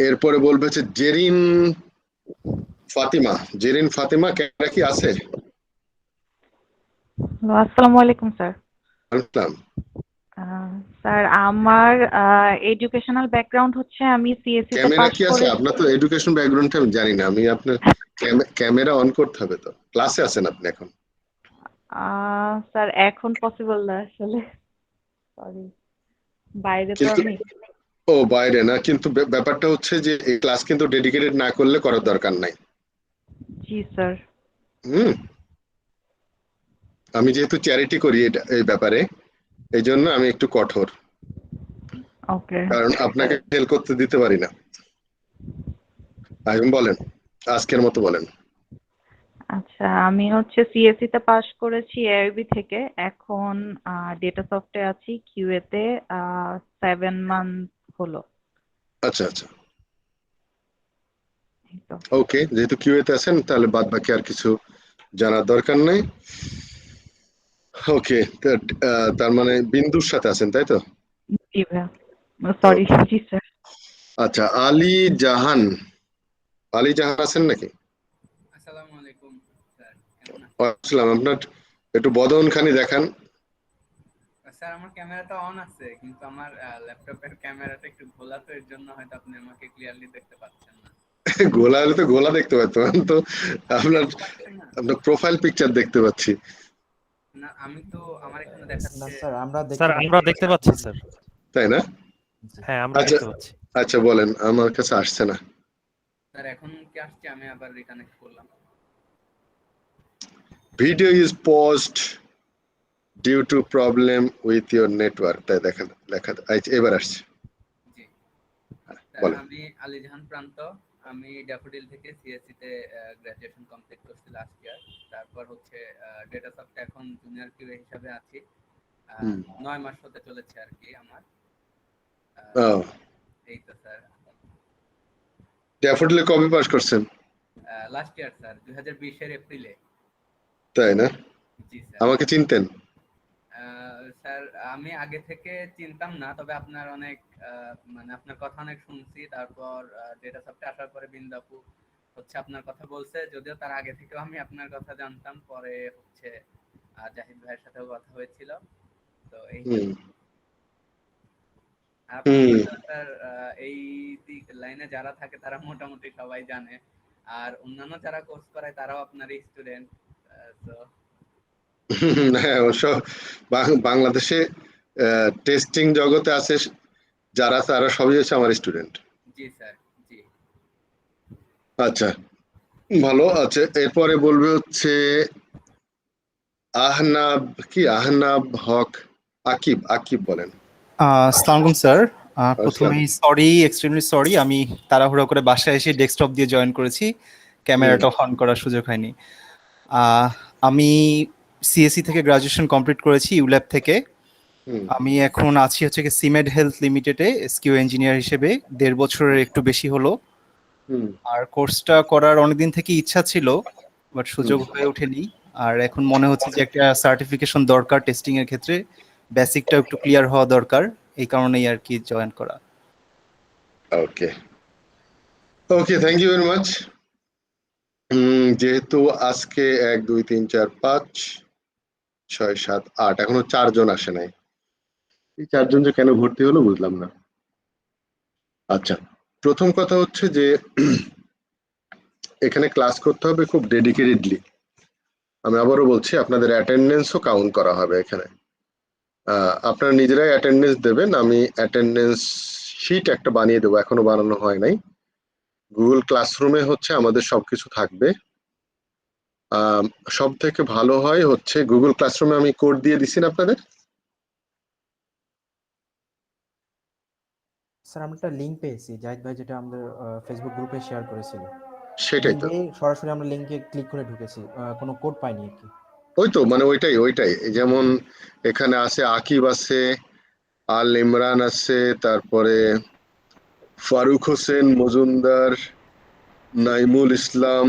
এরপরে বলবে হচ্ছে জেরিন ফাতিমা। জেরিন ফাতিমা ক্যামেরা কি আছে? হ্যালো, আসসালামু আলাইকুম স্যার। আসলাম। স্যার আমার এডুকেশনাল ব্যাকগ্রাউন্ড হচ্ছে আমি সিএসসি তে ক্যামেরা পাশ কি আছে? করেছি। আপনার তো এডুকেশন ব্যাকগ্রাউন্ডটা আমি জানি না। আমি আপনার ক্যামেরা অন করতে হবে তো। ক্লাসে আছেন আপনি এখন? স্যার এখন পসিবল না আসলে, সরি, বাইরে তো কিন্তু আমি। ও বাইরে না, কিন্তু ব্যাপারটা হচ্ছে যে এই ক্লাস কিন্তু ডেডিকেটেড না করলে করার দরকার নাই। জি স্যার। হুম। আমি যেহেতু চ্যারিটি করি এটা এই ব্যাপারে, এই জন্য আমি একটু কঠোর, ওকে কারণ স্যার। আপনাকে ফেল করতে দিতে পারি না। এখন বলেন, আজকের মতো বলেন। আচ্ছা, আমি হচ্ছে সিএসসি তে পাশ করেছি এআইবি থেকে। এখন ডেটা সফটে আছি কিউএ তে। 7 মান্থ হলো। আচ্ছা আচ্ছা। এই তো। ওকে, যেহেতু কিউএতে আছেন তাহলে বাদ বাকি আর কিছু জানার দরকার নেই। ওকে, তার মানে বিন্দুর সাথে আছেন তাই তো? জি ভাইয়া, সরি। ওকে। জি স্যার। আচ্ছা, আলী জাহান। আলী জাহান আছেন নাকি? আসসালামু আলাইকুম স্যার, কেমন আছেন? আসলাম। আপনার একটু বদন খানি দেখান। স্যার আমার ক্যামেরাটা অন আছে, কিন্তু আমার ল্যাপটপের ক্যামেরাটা একটু ঘোলা, তো এর জন্য হয়তো আপনি আমাকে ক্লিয়ারলি দেখতে পাচ্ছেন না। গোলা হলে তো গোলা দেখতে পাচ্ছেন, আমি তো আপনার দেখতে পাচ্ছেন না? আপনার প্রোফাইল পিকচার দেখতে পাচ্ছি। না, আমি তো আমার এখানে না দেখাচ্ছে। স্যার, আমরা স্যার দেখতে আমরা পাচ্ছি। দেখতে পাচ্ছি স্যার। তাই না? জি। হ্যাঁ আমরা আচ্ছা দেখতে পাচ্ছি। আচ্ছা, বলেন, আমার কাছে আসছে না। স্যার এখন কি আসছে? আমি আবার রিকানেক্ট করলাম। Video is paused due to problem with your network, তাই দেখা লেখা। আচ্ছা, এবার আসছে। জি স্যার, বলেন। আমি আলী জাহান প্রান্ত। আমি ড্যাফোডিল থেকে সিএসসি তে গ্রাজুয়েশন কমপ্লিট করছি লাস্ট ইয়ার। তারপর হচ্ছে ডেটা সফটে এখন জুনিয়র কিউএ হিসাবে আছি। হুম। 9 মাস হতে চলেছে আর কি আমার। ও, এই তো স্যার। ড্যাফোডিলে কবে পাস করছেন? লাস্ট ইয়ার স্যার, 2020-এর এপ্রিলে। তাই না? জি স্যার। আমাকে চিনতেন? স্যার আমি আগে থেকে চিনতাম না, তবে আপনার অনেক মানে আপনার কথা অনেক শুনছি। তারপর ডেটা সফটে আসার পরে বিন্দাপু হচ্ছে আপনার কথা বলছে, যদিও তার আগে থেকেও আমি আপনার কথা জানতাম। পরে হচ্ছে জাহিদ ভাইয়ের সাথেও কথা হয়েছিল। তো এই হুম আপনাকে হুম। তো স্যার এই লাইনে যারা থাকে তারা মোটামুটি সবাই জানে। আর অন্যান্য যারা কোর্স করায় তারাও আপনার স্টুডেন্ট। তো হ্যাঁ, অবশ্য বাংলাদেশে টেস্টিং জগতে আছে যারা, তারা সবই হচ্ছে আমার স্টুডেন্ট। জি স্যার। জি আচ্ছা, ভালো আছে। এরপরে বলবে হচ্ছে আহনাব। কি আহনাব হক? আকিব, আকিব বলেন। আসসালামু আলাইকুম স্যার। আসসালাম। প্রথমেই সরি, এক্সট্রিমলি সরি, আমি তাড়াহুড়ো করে বাসায় এসে ডেস্কটপ দিয়ে জয়েন করেছি, হুম ক্যামেরাটা অন করার সুযোগ হয়নি। আহ, আমি সিএসসি থেকে গ্রাজুয়েশন কমপ্লিট করেছি ইউল্যাব থেকে। হুম আমি এখন আছি হচ্ছে কি সিমেড হেলথ লিমিটেডে এসকিউ ইঞ্জিনিয়ার হিসেবে, 1.5 বছরের একটু বেশি হলো। হুম আর কোর্সটা করার অনেকদিন থেকে ইচ্ছা ছিল, বাট হুম। সুযোগ হয়ে ওঠেনি। আর এখন মনে হচ্ছে যে একটা সার্টিফিকেশন দরকার টেস্টিং এর ক্ষেত্রে, বেসিকটা একটু ক্লিয়ার হওয়া দরকার, এই কারণেই আর কি জয়েন করা। ওকে ওকে, থ্যাংক ইউ ভেরি মাচ। যেহেতু আজকে 1 2 3 4 5 6 7 8 এখনো 4 জন আসে নাই, এই 4 জন যে কেন ভর্তি হলো বুঝলাম না। আচ্ছা, প্রথম কথা হচ্ছে যে এখানে ক্লাস করতে হবে খুব ডেডিকেটেডলি। আমি আবারও বলছি, আপনাদের অ্যাটেন্ডেন্সও কাউন্ট করা হবে এখানে। আপনারা নিজেরাই অ্যাটেন্ডেন্স দেবেন। আমি অ্যাটেন্ডেন্স শিট একটা বানিয়ে দেবো, এখনো বানানো হয় নাই। গুগল ক্লাসরুমে হচ্ছে আমাদের সবকিছু থাকবে। সব থেকে ভালো হয় হচ্ছে গুগল ক্লাসরুমে আমি কোড দিয়ে দিছি না আপনাদের? স্যার আমরা একটা লিংক পেয়েছি জাহিদ ভাই, যেটা আমাদের ফেসবুক গ্রুপে শেয়ার করেছিল। সেটাই তো। লিংকে সরাসরি আমরা লিংকে ক্লিক করে ঢুকেছি, কোনো কোড পাইনি আর কি। ওই তো, মানে ওইটাই ওইটাই। যেমন এখানে আছে আকিব আছে, আল ইমরান আছে, তারপরে ফারুক হোসেন মজুমদার, নাইমুল ইসলাম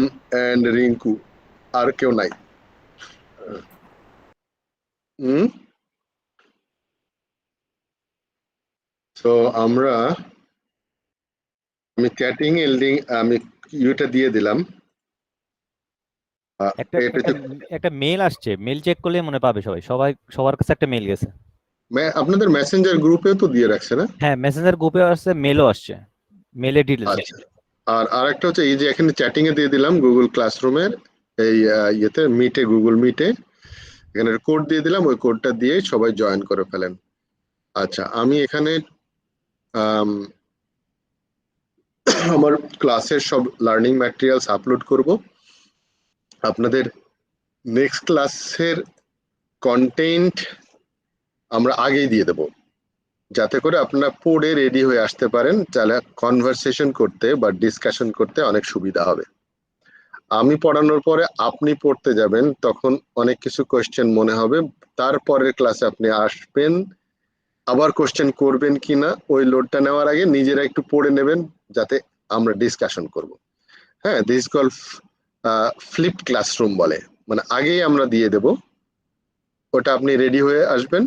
এন্ড রিঙ্কু। আর কেউ নাই। হুম। তো আমরা আমি চ্যাটিং এলডিং আমি ইউটা দিয়ে দিলাম। একটা এটা একটা হচ্ছে একটা মেল আসছে, মেল চেক করলে মনে পাবে সবার কাছে একটা মেল গেছে। আপনাদের মেসেঞ্জার গ্রুপেও তো দিয়ে রাখছে না? হ্যাঁ, মেসেঞ্জার গ্রুপে আসছে, মেলও আসছে, মেলের ডিটেলস। আচ্ছা, আর আরেকটা হচ্ছে এই যে এখানে চ্যাটিং এ দিয়ে দিলাম গুগল ক্লাসরুমের এই ইয়েতে মিটে, গুগল মিটে এখানে কোড দিয়ে দিলাম, ওই কোডটা দিয়ে সবাই জয়েন করে ফেলেন। আচ্ছা, আমি এখানে আম, আমার ক্লাসের সব লার্নিং ম্যাটেরিয়ালস আপলোড করব। আপনাদের নেক্সট ক্লাসের কন্টেন্ট আমরা আগেই দিয়ে দেব, যাতে করে আপনারা পড়ে রেডি হয়ে আসতে পারেন, তাহলে কনভারসেশন করতে বা ডিসকাশন করতে অনেক সুবিধা হবে। আমি পড়ানোর পরে আপনি পড়তে যাবেন, তখন অনেক কিছু কোয়েশ্চেন মনে হবে, তারপরের ক্লাসে আপনি আসবেন, আবার কোয়েশ্চেন করবেন কিনা ওই লোডটা নেওয়ার আগে নিজেরা একটু পড়ে নেবেন, যাতে আমরা ডিসকাশন করব। হ্যাঁ, দিস কল ফ্লিপ ক্লাসরুম বলে, মানে আগেই আমরা দিয়ে দেব, ওটা আপনি রেডি হয়ে আসবেন,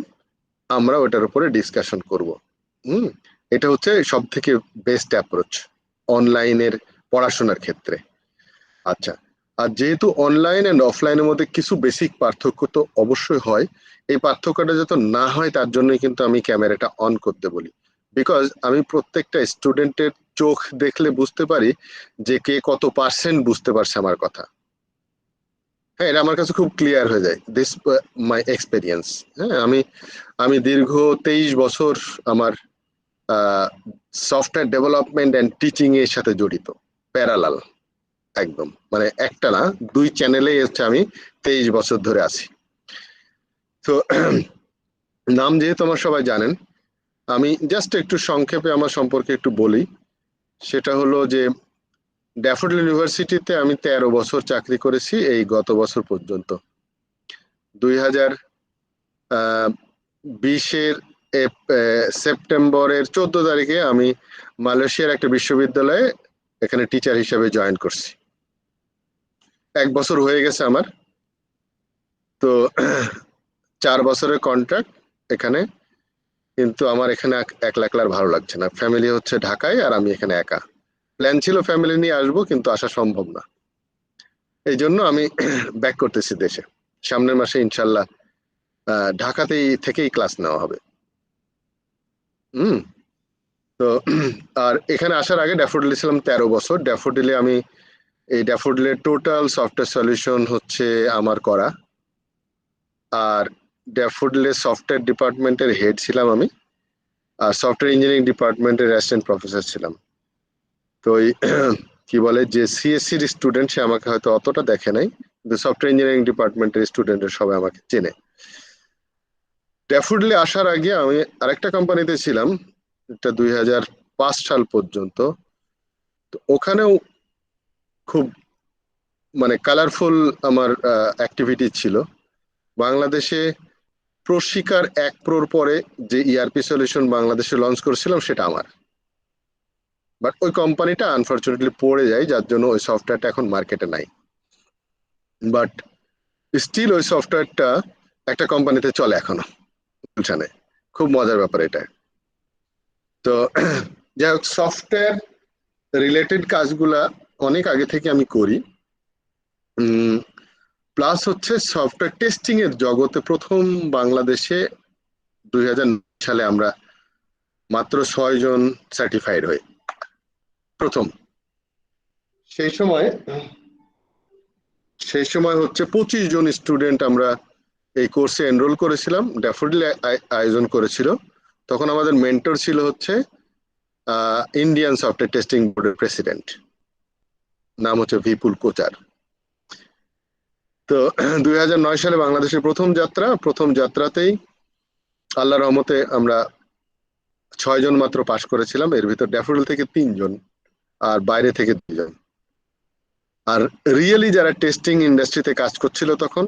আমরা ওটার উপরে ডিসকাশন করব। এটা হচ্ছে সব থেকে বেস্ট অ্যাপ্রোচ অনলাইনের পড়াশোনার ক্ষেত্রে। আচ্ছা, আর যেহেতু অনলাইন এন্ড অফলাইনের মধ্যে কিছু বেসিক পার্থক্য তো অবশ্যই হয়, এই পার্থক্যটা যাতে না হয় তার জন্যই কিন্তু আমি ক্যামেরাটা অন করতে বলি, বিকজ আমি প্রত্যেকটা স্টুডেন্টের চোখ দেখলে বুঝতে পারি যে কে কত পার্সেন্ট বুঝতে পারছে আমার কথা। হ্যাঁ, এটা আমার কাছে খুব ক্লিয়ার হয়ে যায়, দিস মাই এক্সপেরিয়েন্স। হ্যাঁ, আমি দীর্ঘ 23 বছর আমার সফটওয়্যার ডেভেলপমেন্ট এন্ড টিচিং এর সাথে জড়িত, প্যারালাল একদম, মানে একটা না, দুই চ্যানেলে হচ্ছে আমি 23 বছর ধরে আছি। তো নাম যেহেতু আমার সবাই জানেন, আমি জাস্ট একটু সংক্ষেপে আমার সম্পর্কে একটু বলি। সেটা হলো যে ড্যাফোডিল ইউনিভার্সিটিতে আমি 13 বছর চাকরি করেছি এই গত বছর পর্যন্ত। 2020-এর সেপ্টেম্বরের 14 তারিখে আমি মালয়েশিয়ার একটা বিশ্ববিদ্যালয়ে এখানে টিচার হিসেবে জয়েন করছি। 1 বছর হয়ে গেছে আমার। তো 4 বছরের কন্ট্রাক্ট এখানে, কিন্তু আমার এখানে একলা একলা ভালো লাগছে না। ফ্যামিলি হচ্ছে ঢাকায় আর আমি এখানে একা। প্ল্যান ছিল ফ্যামিলি নিয়ে আসবো, কিন্তু আসা সম্ভব না, এই জন্য আমি ব্যাক করতেছি দেশে। সামনের মাসে ইনশাল্লাহ ঢাকাতেই থেকেই ক্লাস নেওয়া হবে। তো আর এখানে আসার আগে ড্যাফোডিলে ছিলাম 13 বছর। ড্যাফোডিলে আমি এই ড্যাফোডিলের টোটাল সফটওয়্যার সলিউশন হচ্ছে আমার করা, আর ড্যাফোডিলের সফটওয়্যার ডিপার্টমেন্টের হেড ছিলাম আমি, আর সফটওয়্যার ইঞ্জিনিয়ারিং ডিপার্টমেন্টের অ্যাসিস্ট্যান্ট প্রফেসর ছিলাম। তো ওই কি বলে যে সিএসসির স্টুডেন্ট, সে আমাকে হয়তো অতটা দেখে নাই, কিন্তু সফটওয়্যার ইঞ্জিনিয়ারিং ডিপার্টমেন্টের স্টুডেন্টের সবাই আমাকে চেনে। ড্যাফোডিলে আসার আগে আমি আরেকটা কোম্পানিতে ছিলাম, এটা 2005 সাল পর্যন্ত। তো ওখানেও খুব মানে কালারফুল আমার অ্যাক্টিভিটি ছিল। বাংলাদেশে প্রশিকার 1 প্রোর পরে যে ইআরপি সলিউশন বাংলাদেশে লঞ্চ করেছিলাম সেটা আমার, বাট ওই কোম্পানিটা আনফরচুনেটলি পড়ে যায়, যার জন্য ওই সফটওয়্যারটা এখন মার্কেটে নাই। বাট স্টিল ওই সফটওয়্যারটা একটা কোম্পানিতে চলে এখনো গুলশানে। খুব মজার ব্যাপার এটা। তো যাই হোক, সফটওয়্যার রিলেটেড কাজগুলা অনেক আগে থেকে আমি করি। প্লাস হচ্ছে সফটওয়্যার টেস্টিং এর জগতে প্রথম বাংলাদেশে 2009 সালে আমরা মাত্র 6 জন সার্টিফাইড হই প্রথম। সেই সময় হচ্ছে 25 জন স্টুডেন্ট আমরা এই কোর্সে এনরোল করেছিলাম, ড্যাফোডিল আয়োজন করেছিল। তখন আমাদের মেন্টর ছিল হচ্ছে ইন্ডিয়ান সফটওয়্যার টেস্টিং বোর্ডের প্রেসিডেন্ট, নাম হচ্ছে বিপুল কোচার। তো 2009 সালে বাংলাদেশের প্রথম যাত্রাতেই আল্লাহর রহমতে আমরা 6 জন মাত্র পাশ করেছিলাম, এর ভিতর ড্যাফোডিল থেকে 3 জন আর বাইরে থেকে 2 জন। আর রিয়েলি যারা টেস্টিং ইন্ডাস্ট্রিতে কাজ করছিল তখন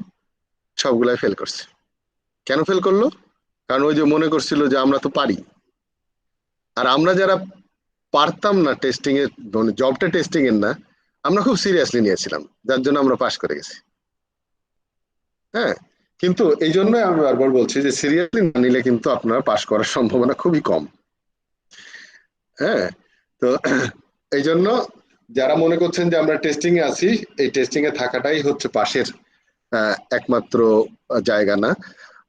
সবগুলাই ফেল করছে। কেন ফেল করলো? কারণ ওই যে মনে করছিল যে আমরা তো পারি। আর আমরা যারা পারতাম না টেস্টিং এর, মানে জবটা টেস্টিং এর না, আমরা খুব সিরিয়াসলি নিয়েছিলাম, যার জন্য আমরা পাশ করে গেছি। হ্যাঁ, কিন্তু এই জন্য আমি বারবার বলছি যে সিরিয়াসলি না নিলে কিন্তু আপনারা পাশ করার সম্ভাবনা খুবই কম। হ্যাঁ, তো এই জন্য যারা মনে করছেন যে আমরা টেস্টিং এ আছি, এই টেস্টিং এ থাকাটাই হচ্ছে পাশের একমাত্র জায়গা না।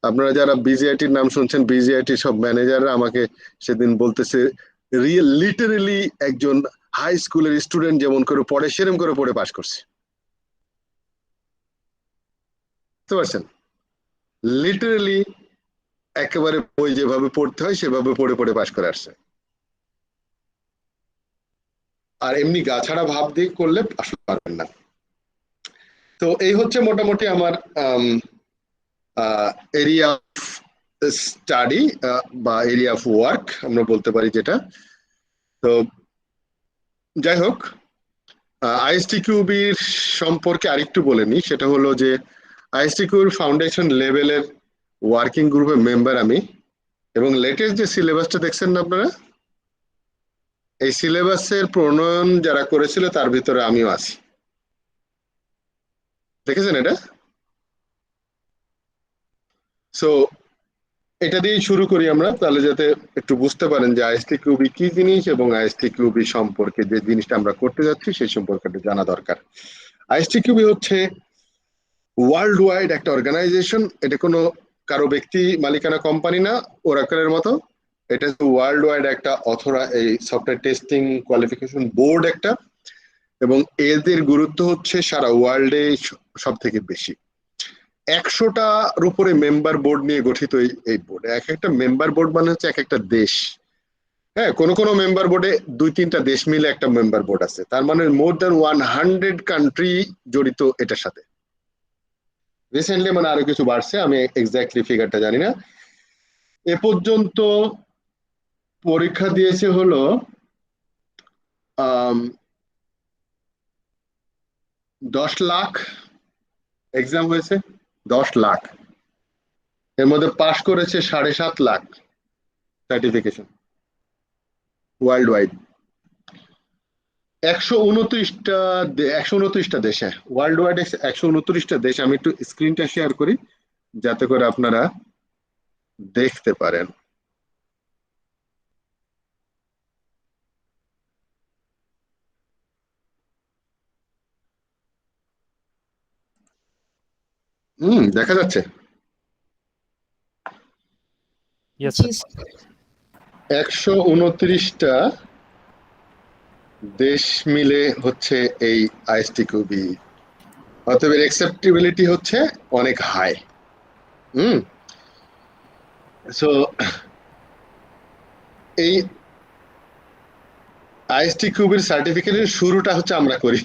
আপনারা যারা বিজিআইটির নাম শুনছেন, বিজিআইটির সব ম্যানেজাররা আমাকে সেদিন বলতেছে লিটারেলি একজন হাই স্কুলের স্টুডেন্ট যেমন করে পড়ে সেরকম করে পড়ে পাশ করছে। বুঝতে পারছেন? লিটারেলি একেবারে বই যেভাবে পড়তে হয় সেভাবে পড়ে পড়ে পাশ করে আসছে। আর এমনি গাছাড়া ভাব দিয়ে করলে আসলে পারবেন না। তো এই হচ্ছে মোটামুটি আমার এরিয়া অফ স্টাডি বা এরিয়া অফ ওয়ার্ক আমরা বলতে পারি যেটা। তো যাই হোক, আইএসটিকিউবির সম্পর্কে আরেকটু বলে নিই। সেটা হলো যে আইএসটিকিউর ফাউন্ডেশন লেভেলের ওয়ার্কিং গ্রুপের মেম্বার আমি, এবং লেটেস্ট যে সিলেবাসটা দেখছেন না আপনারা, এই সিলেবাসের প্রণয়ন যারা করেছিল তার ভিতরে আমিও আছি। দেখেছেন এটা? সো এটা দিয়েই শুরু করি আমরা, তাহলে যাতে একটু বুঝতে পারেন যে আইএসটিকিউবি কি জিনিস এবং আইএসটিকিউবি সম্পর্কে যে জিনিসটা আমরা করতে যাচ্ছি সেই সম্পর্কে একটু জানা দরকার। আইএসটিকিউবি হচ্ছে ওয়ার্ল্ড ওয়াইড একটা অর্গানাইজেশন। এটা কোনো কারো ব্যক্তি মালিকানা কোম্পানি না ওরাকলের মতো। এটা ওয়ার্ল্ড ওয়াইড একটা এই সফটওয়্যার টেস্টিং কোয়ালিফিকেশন বোর্ড একটা, এবং এদের গুরুত্ব হচ্ছে সারা ওয়ার্ল্ডে সব থেকে বেশি। 100টার উপরে মেম্বার বোর্ড নিয়ে গঠিত এই বোর্ড। এক একটা মেম্বার বোর্ড মানে হচ্ছে এক একটা দেশ। হ্যাঁ, কোনো মেম্বার বোর্ডে 2-3টা দেশ মিলে একটা মেম্বার বোর্ড আছে, তার মানে মোর দ্যান 100 কান্ট্রি জড়িত এটার সাথে। রিসেন্টলি মানে আরো কিছু বাড়ছে, আমি এক্স্যাক্টলি ফিগারটা জানি না। এ পর্যন্ত পরীক্ষা দিয়েছে হলো 10 লাখ এক্সাম হয়েছে, 10 লাখ। এর মধ্যে পাশ করেছে 7.5 লাখ সার্টিফিকেশন ওয়ার্ল্ড ওয়াইড। 129টা দেশে, ওয়ার্ল্ড ওয়াইড 129টা দেশ। আমি একটু স্ক্রিনটা শেয়ার করি যাতে করে আপনারা দেখতে পারেন। দেখা যাচ্ছে? Yes, জি sir. 129টা দেশ মিলে হচ্ছে এই আইএসটিকিউবি। অতএব অ্যাকসেপ্টেবিলিটি হচ্ছে অনেক হাই। সো এই আইএসটিকিউবির সার্টিফিকেটের শুরুটা হচ্ছে আমরা করি।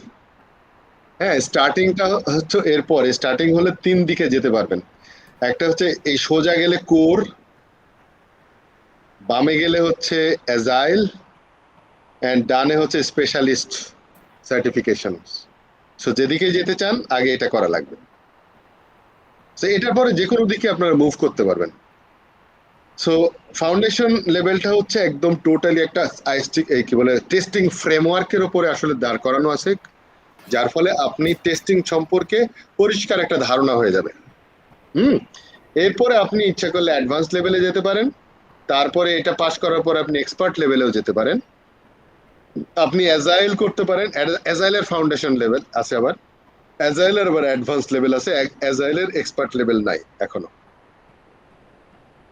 হ্যাঁ, স্টার্টিংটা হচ্ছে এরপরে। স্টার্টিং হলে 3 দিকে যেতে পারবেন। একটা হচ্ছে এই সোজা গেলে কোর, বামে গেলে হচ্ছে অ্যাজাইল, এন্ড ডানে হচ্ছে স্পেশালিস্ট সার্টিফিকেশন। সো যেদিকে যেতে চান আগে এটা করা লাগবে। সো এটার পরে যে কোনো দিকে আপনারা মুভ করতে পারবেন। সো ফাউন্ডেশন লেভেলটা হচ্ছে একদম টোটালি একটা কি বলে টেস্টিং ফ্রেমওয়ার্কের উপরে আসলে দাঁড় করানো আছে, যার ফলে আপনি টেস্টিং সম্পর্কে পরিষ্কার একটা ধারণা হয়ে যাবে। এরপরে আপনি ইচ্ছা করলে অ্যাডভান্স লেভেলে যেতে পারেন, তারপরে এটা পাস করার পর আপনি এক্সপার্ট লেভেলেও যেতে পারেন, আপনি অ্যাজাইল করতে পারেন। অ্যাজাইলের ফাউন্ডেশন লেভেল আছে, আবার অ্যাজাইলের আবার অ্যাডভান্স লেভেল আছে, অ্যাজাইলের এক্সপার্ট লেভেল নাই এখনো।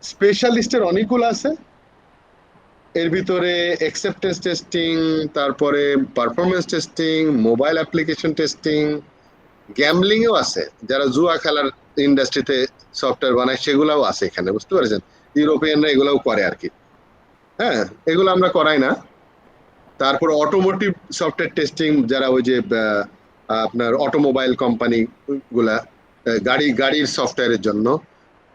স্পেশালিস্টের অনেকগুলো আছে, এর ভিতরে অ্যাকসেপ্টেন্স টেস্টিং, তারপরে performance testing, mobile application testing, গ্যামলিংও আছে, যারা জুয়া খেলার ইন্ডাস্ট্রিতে সফটওয়্যার বানায় সেগুলাও আছে এখানে। বুঝতে পেরেছেন? ইউরোপিয়ানরা এগুলাও করে আর কি। হ্যাঁ, এগুলো আমরা করাই না। তারপর অটোমোটিভ সফটওয়্যার টেস্টিং, যারা ওই যে আপনার অটোমোবাইল কোম্পানি গুলা গাড়ির সফটওয়্যারের জন্য।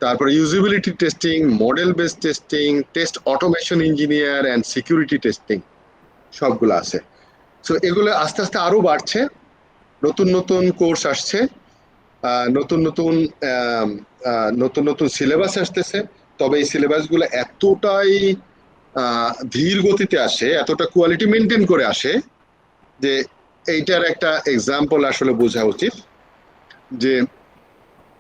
তারপর usability testing, model base testing, test automation engineer and security testing, সবগুলো আছে। সো এগুলো আস্তে আস্তে আরো বাড়ছে, নতুন নতুন কোর্স আসছে, নতুন নতুন সিলেবাস আসতেছে। তবে এই সিলেবাসগুলো এতটাই ধীর গতিতে আসে, এতটা কোয়ালিটি মেনটেন করে আসে যে এইটার একটা এক্সাম্পল আসলে বোঝা উচিত। যে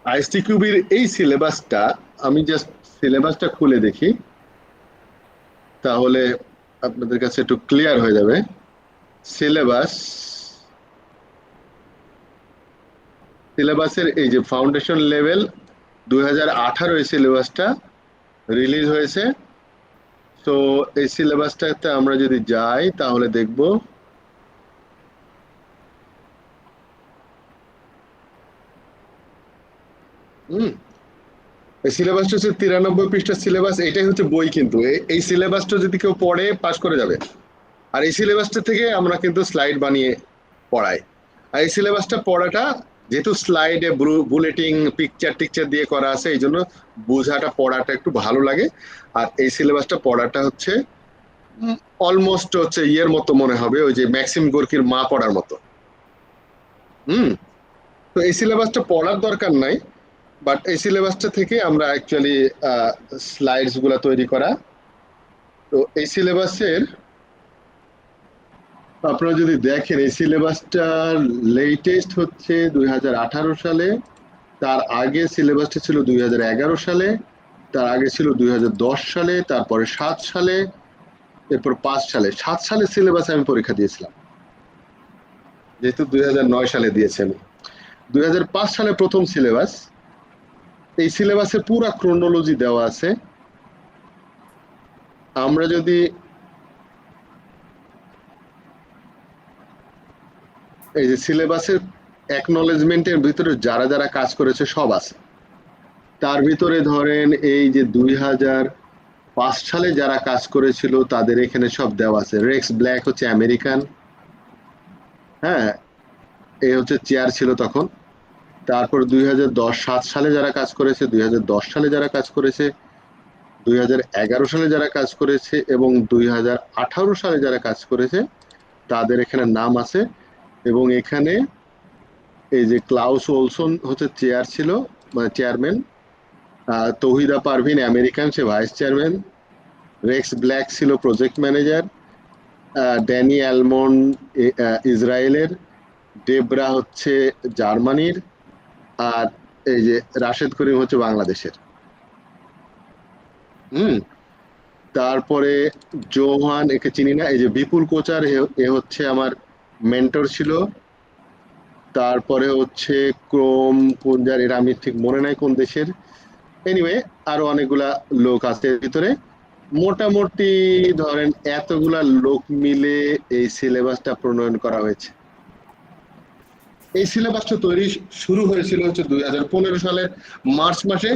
আইএসটিকিউবির এই সিলেবাসটা, আমি জাস্ট সিলেবাসটা খুলে দেখি তাহলে আপনাদের কাছে একটু ক্লিয়ার হয়ে যাবে। সিলেবাসের এই যে ফাউন্ডেশন লেভেল 2018 এই সিলেবাসটা রিলিজ হয়েছে। তো এই সিলেবাসটাতে আমরা যদি যাই তাহলে দেখব এই সিলেবাসটা হচ্ছে 93 পৃষ্ঠার সিলেবাস। এটাই হচ্ছে বই, কিন্তু এই সিলেবাসটা যদি কেউ পড়ে পাস করে যাবে। আর এই সিলেবাসটা থেকে আমরা কিন্তু স্লাইড বানিয়ে পড়াই। আর এই সিলেবাসটা পড়াটা যেহেতু স্লাইডে বুলেটিং পিকচার টিকচার দিয়ে করা আছে, এই জন্য বোঝাটা পড়াটা একটু ভালো লাগে। আর এই সিলেবাসটা পড়াটা হচ্ছে অলমোস্ট হচ্ছে ইয়ের মতো মনে হবে, ওই যে ম্যাক্সিম গোর্কির মা পড়ার মতো। তো এই সিলেবাসটা পড়ার দরকার নাই, বাট এই সিলেবাসটা থেকে আমরা অ্যাকচুয়ালি স্লাইডস গুলা তৈরি করা। তো এই সিলেবাসের আপনারা যদি দেখেন এই সিলেবাসটার লেটেস্ট হচ্ছে 2018 সালে, তার আগে সিলেবাসটা ছিল 2011 সালে, তার আগে ছিল 2010 সালে, তারপরে 7 সালে, এরপর 5 সালে। 7 সালে সিলেবাস আমি পরীক্ষা দিয়েছিলাম, যেহেতু 2009 সালে দিয়েছি আমি। 2005 সালে প্রথম সিলেবাস। এই সিলেবাসে পুরো ক্রোনোলজি দেওয়া আছে। আমরা যদি এই যে সিলেবাসের অ্যাকনলেজমেন্টের ভিতরে যারা যারা কাজ করেছে সব আছে। তার ভিতরে ধরেন এই যে 2005 সালে যারা কাজ করেছিল তাদের এখানে সব দেওয়া আছে। রেক্স ব্ল্যাক হচ্ছে আমেরিকান, হ্যাঁ, এই হচ্ছে চেয়ার ছিল তখন। তারপর 2007 সালে যারা কাজ করেছে, 2010 সালে যারা কাজ করেছে, 2011 সালে যারা কাজ করেছে এবং 2018 সালে যারা কাজ করেছে তাদের এখানে নাম আছে। এবং এখানে এই যে ক্লাউস ওলসন হচ্ছে চেয়ার ছিল, মানে চেয়ারম্যান, তৌহিদা পারভিন আমেরিকান, সে ভাইস চেয়ারম্যান, রেক্স ব্ল্যাক ছিল প্রজেক্ট ম্যানেজার, ড্যানি অ্যালমন্ড ইসরায়েলের, ডেবরা হচ্ছে জার্মানির, আর এই যে রাশেদ করিম হচ্ছে বাংলাদেশের। তারপরে জোহান, একে চিনি না। এই যে বিপুল কোচার, এ হচ্ছে আমার মেন্টর ছিল। তারপরে হচ্ছে ক্রোম পুঞ্জার, এরা আমি ঠিক মনে নাই কোন দেশের। এনিওয়ে আরো অনেকগুলা লোক আছে এর ভিতরে। মোটামুটি ধরেন এতগুলা লোক মিলে এই সিলেবাসটা প্রণয়ন করা হয়েছে। এই সিলেবাসটা তৈরি শুরু হয়েছিল হচ্ছে 2015 সালের মার্চ মাসে,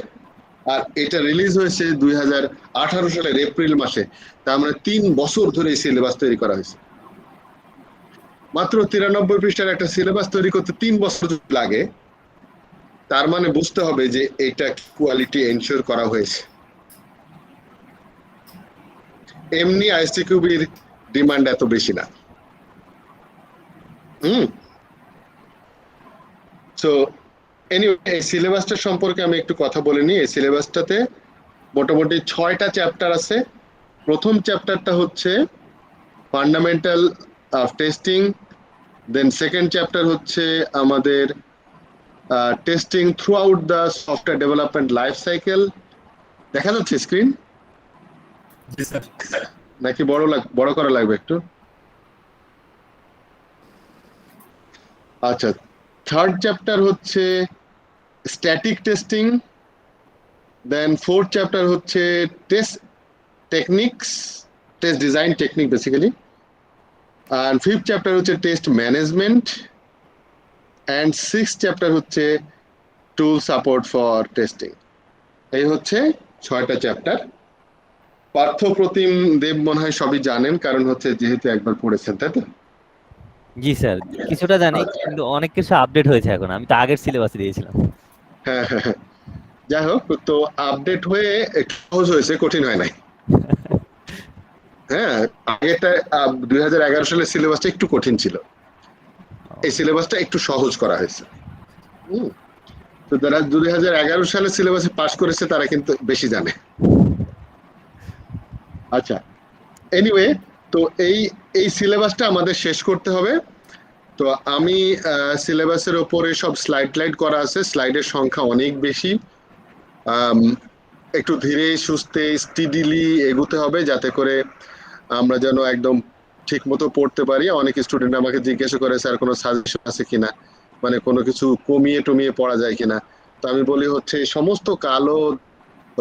আর এটা রিলিজ হয়েছে 2018 সালের এপ্রিল মাসে। তার মানে 3 বছর ধরে এই সিলেবাস তৈরি করা হয়েছে। মাত্র 93 পৃষ্ঠার একটা সিলেবাস তৈরি করতে 3 বছর লাগে, তার মানে বুঝতে হবে যে এটা কোয়ালিটি এনশিওর করা হয়েছে। এমনি আইসিকিউবির ডিমান্ড এত বেশি না। সো এনিওয়ে এই সিলেবাসটা সম্পর্কে আমি একটু কথা বলে নিই। এই সিলেবাসটাতে মোটামুটি 6টা চ্যাপ্টার আছে। প্রথম চ্যাপ্টারটা হচ্ছে fundamental of testing, then second chapter হচ্ছে আমাদের testing throughout the software development life cycle. দেখা যাচ্ছে স্ক্রিন নাকি বড় করা লাগবে একটু? আচ্ছা, থার্ড চ্যাপ্টার হচ্ছে static testing, then fourth chapter হচ্ছে test techniques, test design technique basically, and fifth chapter হচ্ছে test management, and sixth chapter হচ্ছে টুল সাপোর্ট ফর টেস্টিং। এই হচ্ছে 6টা চ্যাপ্টার। পার্থ প্রতিম দেব মনে হয় সবই জানেন, কারণ হচ্ছে যেহেতু একবার পড়েছেন, তাই তো? জি স্যার, কিছুটা জানি, কিন্তু অনেক কিছু আপডেট হয়েছে এখন। আমি তো আগের সিলেবাসে দিয়েছিলাম। হ্যাঁ, যাই হোক, তো আপডেট হয়ে একটু সহজ হয়েছে, কঠিন হয় নাই। হ্যাঁ, আগেটা 2011 সালের সিলেবাসটা একটু কঠিন ছিল, এই সিলেবাসটা একটু সহজ করা হয়েছে। তো যারা 2011 সালের সিলেবাসে পাস করেছে তারা কিন্তু বেশি জানে। আচ্ছা, এনিওয়ে, তো এই সিলেবাসটা আমাদের শেষ করতে হবে। তো আমি সিলেবাসের ওপরে সব স্লাইড করা আছে। স্লাইডের সংখ্যা অনেক বেশি, একটু ধীরে সুস্থে স্টিডিলি এগোতে হবে, যাতে করে আমরা যেন একদম ঠিক মতো পড়তে পারি। অনেক স্টুডেন্ট আমাকে জিজ্ঞাসা করে স্যার কোনো সাজেশন আছে কিনা, মানে কোনো কিছু কমিয়ে টমিয়ে পড়া যায় কিনা। তো আমি বলি হচ্ছে সমস্ত কালো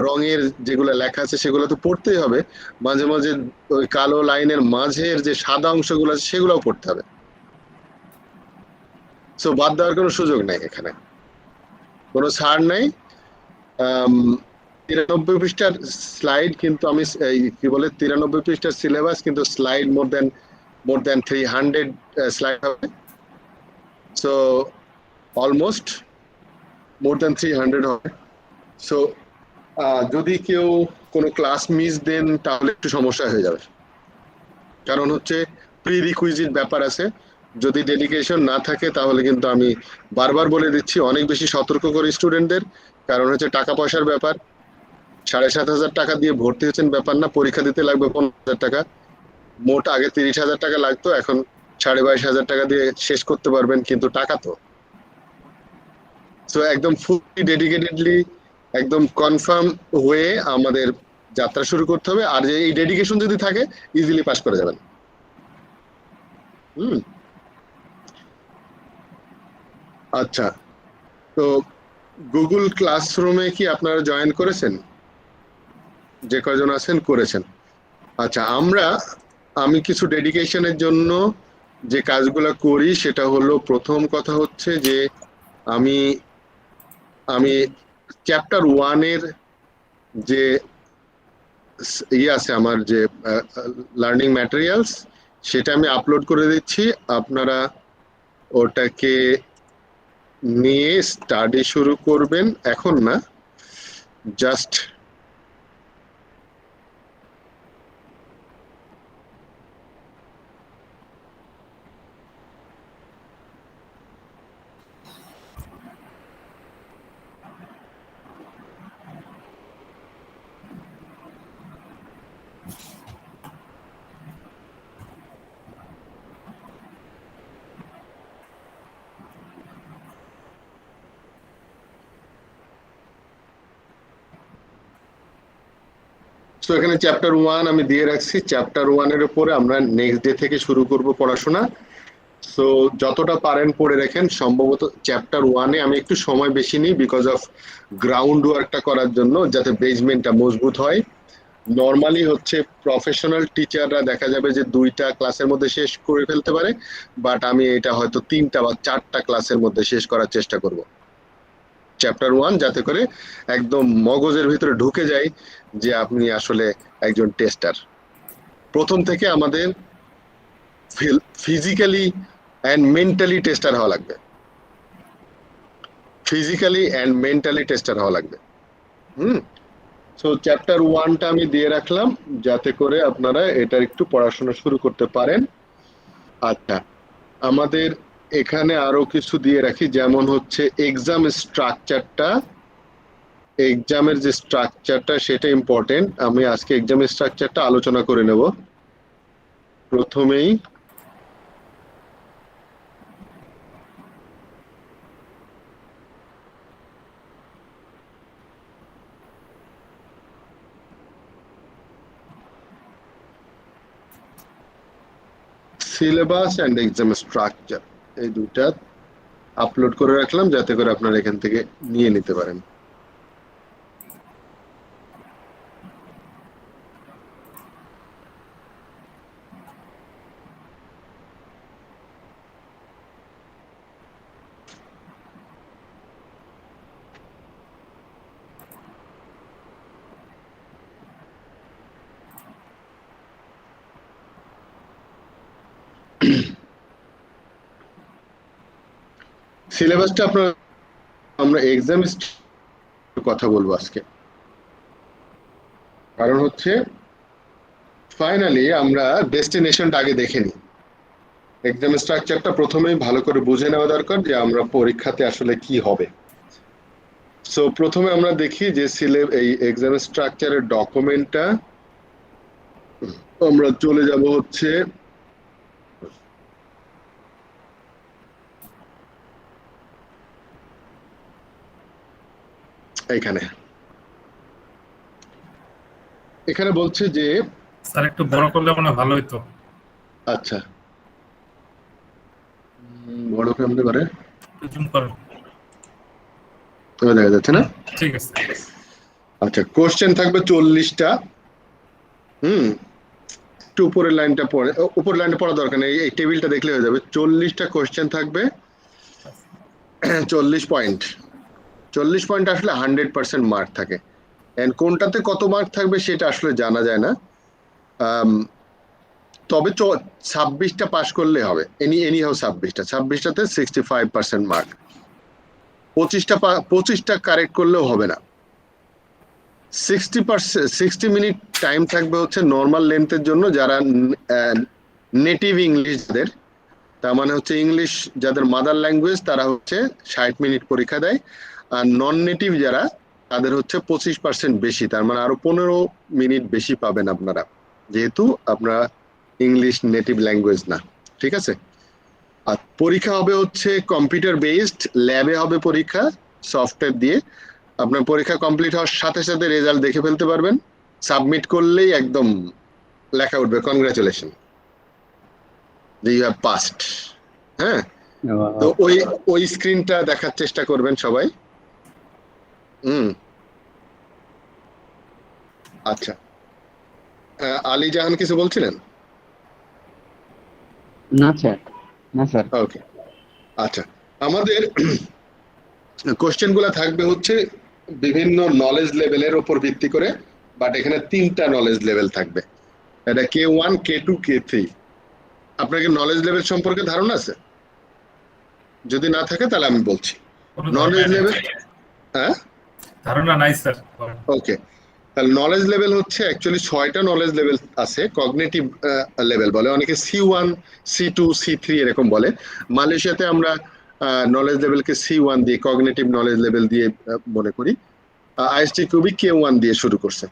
রঙের যেগুলো লেখা আছে সেগুলো তো পড়তেই হবে, মাঝে মাঝে ওই কালো লাইনের মাঝের যে সাদা অংশগুলো আছে সেগুলোও পড়তে হবে। সো বাদ দেওয়ার কোনো সুযোগ নাই, এখানে কোনো ছাড় নাই। 93 পৃষ্ঠার স্লাইড, কিন্তু আমি কি বলে 93 পৃষ্ঠার সিলেবাস, কিন্তু স্লাইড মোর দেন 300 স্লাইড হবে। সো অলমোস্ট মোর দেন 300 হবে। সো যদি কেউ কোনো ক্লাস মিস দেন তাহলে একটু সমস্যা হয়ে যাবে, কারণ হচ্ছে প্রি রিকুইজিট ব্যাপার আছে। যদি ডেডিকেশন না থাকে তাহলে কিন্তু আমি বারবার বলে দিচ্ছি, অনেক বেশি সতর্ক করি স্টুডেন্টদের, কারণ হচ্ছে টাকা পয়সার ব্যাপার। 7,500 টাকা দিয়ে ভর্তি হচ্ছেন ব্যাপার না, পরীক্ষা দিতে লাগবে 15,000 টাকা। মোট আগে 30,000 টাকা লাগতো, এখন 22,500 টাকা দিয়ে শেষ করতে পারবেন, কিন্তু টাকা তো। সো একদম ফুলি ডেডিকেটেডলি, একদম কনফার্ম হয়ে আমাদের যাত্রা শুরু করতে হবে। আর যে এই ডেডিকেশন যদি থাকে, ইজিলি পাস করে যাবেন। আচ্ছা, তো গুগল ক্লাসরুমে কি আপনারা জয়েন করেছেন? যে কয়জন আছেন করেছেন। আচ্ছা, আমি কিছু ডেডিকেশনের জন্য যে কাজগুলো করি সেটা হলো, প্রথম কথা হচ্ছে যে আমি চ্যাপ্টার 1-এর যে আছে আমার, যে লার্নিং ম্যাটেরিয়ালস, সেটা আমি আপলোড করে দিচ্ছি। আপনারা ওটাকে নিয়ে স্টাডি শুরু করবেন, এখন না, জাস্ট তো এখানে চ্যাপ্টার 1 আমি দিয়ে রাখছি। চ্যাপ্টার 1-এর উপরে আমরা নেক্সট ডে থেকে শুরু করব পড়াশোনা। সো যতটা পারেন পড়ে রাখেন। সম্ভবত চ্যাপ্টার 1-এ আমি একটু সময় বেশি নিই, বিকজ অফ গ্রাউন্ড ওয়ার্কটা করার জন্য, যাতে বেসমেন্টটা মজবুত হয়। নর্মালি হচ্ছে প্রফেশনাল টিচাররা দেখা যাবে যে 2টা ক্লাসের মধ্যে শেষ করে ফেলতে পারে, বাট আমি এটা হয়তো 3টা বা 4টা ক্লাসের মধ্যে শেষ করার চেষ্টা করব চ্যাপ্টার 1, যাতে করে একদম মগজের ভিতরে ঢুকে যায় যে আপনি আসলে একজন টেস্টার। প্রথম থেকে আমাদের ফিজিক্যালি অ্যান্ড মেন্টালি টেস্টার হওয়া লাগবে, ফিজিক্যালি অ্যান্ড মেন্টালি টেস্টার হওয়া লাগবে। সো চ্যাপ্টার 1টা আমি দিয়ে রাখলাম, যাতে করে আপনারা এটা একটু পড়াশোনা শুরু করতে পারেন। আচ্ছা, আমাদের এখানে আরো কিছু দিয়ে রাখি, যেমন হচ্ছে এক্সাম স্ট্রাকচারটা। এক্সামের যে স্ট্রাকচারটা সেটা ইম্পর্টেন্ট। আমি আজকে এক্সামের স্ট্রাকচারটা আলোচনা করে নেব। প্রথমেই সিলেবাস অ্যান্ড এক্সাম স্ট্রাকচার, এই দুটা আপলোড করে রাখলাম, যাতে করে আপনারা এখান থেকে নিয়ে নিতে পারেন। সিলেবাসটা আপনার, আমরা এক্সাম কথা বলবো আজকে, কারণ হচ্ছে ফাইনালি আমরা ডেস্টিনেশনটা আগে দেখে নিই। এক্সাম স্ট্রাকচারটা প্রথমেই ভালো করে বুঝে নেওয়া দরকার, যে আমরা পরীক্ষাতে আসলে কি হবে। সো প্রথমে আমরা দেখি যে এই এক্সাম স্ট্রাকচারের ডকুমেন্টটা, আমরা চলে যাব হচ্ছে এখানে। এখানে বলছে যে স্যার একটু বড় করলে মনে হয় ভালো হতো। আচ্ছা, বড় কেমনে পারে জুম করো। দেখা যাচ্ছে না? ঠিক আছে। আচ্ছা, কোশ্চেন থাকবে 40টা। একটু উপরের লাইনটা পড়ে, উপরের লাইনটা পড়া দরকার নেই, এই টেবিলটা দেখলে হয়ে যাবে। 40টা কোশ্চেন থাকবে, 40 পয়েন্ট। 40 পয়েন্ট আসলে 100% মার্ক থাকে। এন্ড কোনটাতে কত মার্ক থাকবে সেটা আসলে জানা যায় না। তবে 26টা পাস করলে হবে, এনি হাউ 26টাতে 65% মার্ক। 25টা কারেক্ট করলেও হবে না। 60 মিনিট টাইম থাকবে হচ্ছে নর্মাল লেন্থের জন্য, যারা নেটিভ ইংলিশ যাদের, তার মানে হচ্ছে ইংলিশ যাদের মাদার ল্যাঙ্গুয়েজ তারা হচ্ছে 60 মিনিট পরীক্ষা দেয়। আর নন নেটিভ যারা, তাদের হচ্ছে 25% বেশি, তার মানে আরো 15 মিনিট বেশি পাবেন আপনারা, যেহেতু আপনারা ইংলিশ নেটিভ ল্যাঙ্গুয়েজ না। ঠিক আছে? আর পরীক্ষা হবে হচ্ছে কম্পিউটার বেসড, ল্যাবে হবে পরীক্ষা সফটওয়্যার দিয়ে। আপনার পরীক্ষা কমপ্লিট হওয়ার সাথে সাথে রেজাল্ট দেখে ফেলতে পারবেন, সাবমিট করলেই একদম লেখা উঠবে কনগ্রাচুলেশন, ইউ হ্যাভ পাসড। হ্যাঁ, তো ওই স্ক্রিনটা দেখার চেষ্টা করবেন সবাই। আচ্ছা, আলী জাহান কিছু বলছিলেন? না স্যার, না স্যার। ওকে, আচ্ছা, আমাদের কোশ্চেন গুলা থাকবে হচ্ছে বিভিন্ন নলেজ লেভেলের উপর ভিত্তি করে, বাট এখানে 3টা নলেজ লেভেল থাকবে। এটা K1, K2, K3। আপনাকে নলেজ লেভেল সম্পর্কে ধারণা আছে? যদি না থাকে তাহলে আমি বলছি। নলেজ লেভেল, হ্যাঁ, ধারণা নাই স্যার। ওকে, তাহলে নলেজ লেভেল হচ্ছে অ্যাকচুয়ালি 6টা নলেজ লেভেল আছে। কগনিটিভ লেভেল বলে অনেকে, C1, C2, C3 এরকম বলে। মালয়েশিয়াতে আমরা নলেজ লেভেলকে C1 দিয়ে, কগনিটিভ নলেজ লেভেল দিয়ে মনে করি। আইএসটি কুবি K1 দিয়ে শুরু করছে।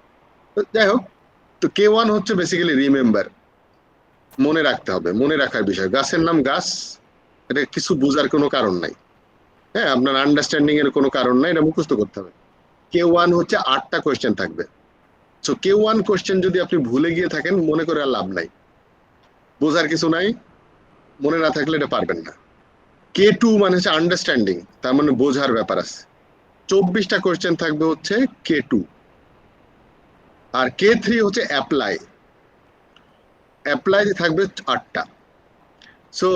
যাই হোক, তো K1 হচ্ছে বেসিক্যালি রিমেম্বার, মনে রাখতে হবে, মনে রাখার বিষয়। গাছের নাম গাছ, এটা কিছু বোঝার কোনো কারণ নাই। হ্যাঁ, আপনার আন্ডারস্ট্যান্ডিং এর কোনো কারণ নাই, এটা মুখস্থ করতে হবে। K1 হচ্ছে 8টা কোয়েশ্চেন থাকবে। সো K1 কোয়েশ্চেন যদি আপনি ভুলে গিয়ে থাকেন, মনে করে আর লাভ নাই, বোঝার কিছু নাই, মনে না থাকলে এটা পারবেন না। K2 মানে হচ্ছে আন্ডারস্ট্যান্ডিং, তার মানে বোঝার ব্যাপার আছে। 24টা কোয়েশ্চেন থাকবে হচ্ছে K2। আর K3 হচ্ছে অ্যাপ্লাই, অ্যাপ্লাই থাকবে 8টা। সো